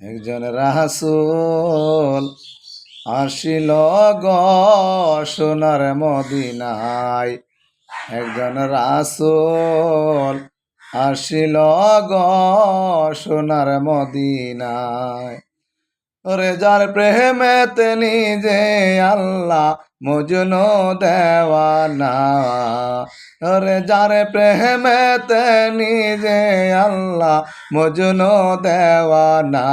একজন রাসূল আসিল গো সোনার মদিনায়। একজন রাসূল আসিল গো সোনার মদিনায়। ওরে যার প্রেমেতে নিজে আল্লাহ মজনু দেওয়ানা। ওরে যার প্রেমেতে নিজে আল্লাহ মজনু দেওয়ানা।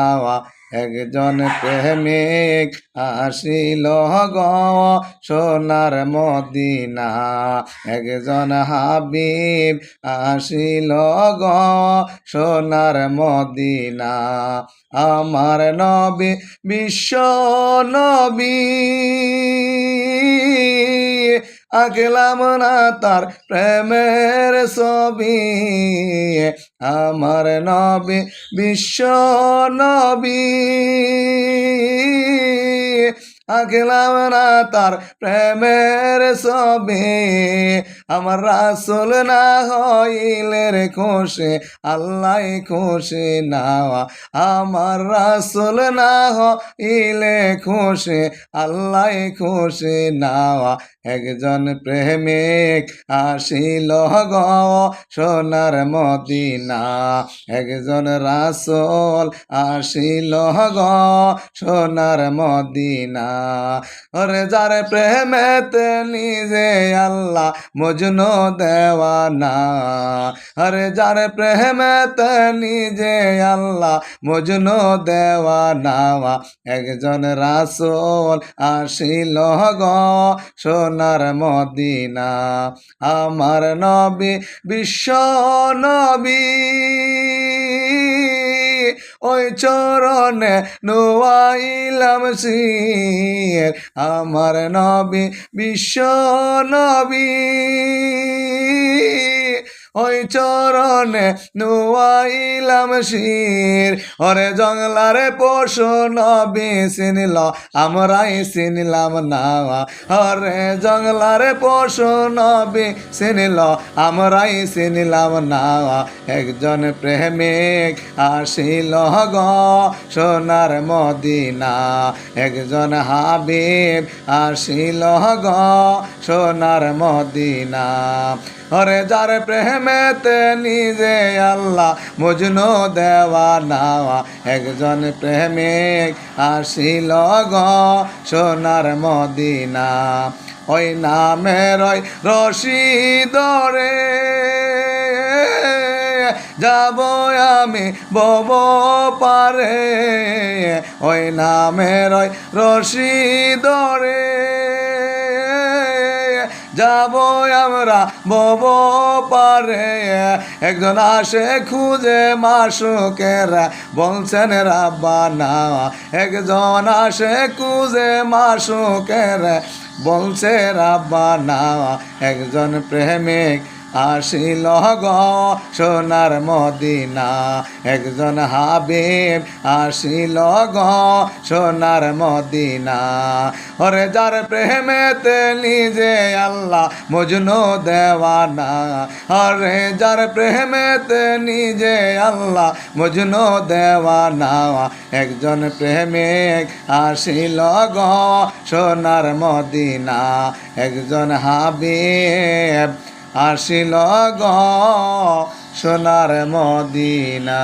একজন প্রেমিক আসিল গো সোনার মদিনা। একজন হাবিব আসিল গো সোনার মদিনা। আমার নবী বিশ্ব নবী আঁকলাম না তার প্রেমের ছবি। আমার নবী বিশ্ব নবী আঁকলাম না তার প্রেমের ছবি। আমার রাসূল না হইলে রে খুশি আল্লাহ খুশি না। আমার রাসূল না হইলে খুশি আল্লাহ খুশি না। একজন প্রেমিক আসিল গো সোনার মদিনা। একজন রাসূল আসিল গো সোনার মদিনা। ওরে যার প্রেমেতে নিজে আল্লাহ মজনু দেওয়ানা। আরে যার প্রেমেতে নিজে আল্লাহ মজনু দেওয়ানা। একজন রাসূল আসিল গো সোনার মদিনা। আমার নবী বিশ্ব নবী ওই চরণে নুয়াইলাম শির। আমার নবী বিশ্ব নবী ওই চরণে নুয়াইলাম শির। ওরে জঙ্গলারে পশু নবী চিনিল আমরাই চিনিলাম না। ওরে জঙ্গলারে পশু নবী চিনিল আমরাই চিনিলাম না। একজন প্রেমিক আসিল গো সোনার মদিনা। একজন হাবিব আসিল গো সোনার মদিনা। ওরে যার প্রেমেতে নিজে আল্লাহ মজনু দেওয়ানা। একজন প্রেমিক আসিল গো সোনার মদিনা। ওই নামের ওই রশি ধরে যাব আমি বব পারে। ওই নামের ওই রশি ধরে যাব আমরা বব পারে। একজন আসে খুঁজে মাসুকের বলছেন রাব্বানা। একজন আসে খুঁজে মাসুকের বলছে রাব্বানা। একজন প্রেমিক আসিল গো সোনার মদিনা। একজন হাবিব আসিল গো সোনার মদিনা। ওরে যার প্রেমেতে নিজে আল্লাহ মজনু দেওয়ানা। ওরে যার প্রেমেতে নিজে আল্লাহ মজনু দেওয়ানা। একজন প্রেমিক আসিল গো সোনার মদিনা। একজন হাবিব আসিল গো সোনার মদিনা।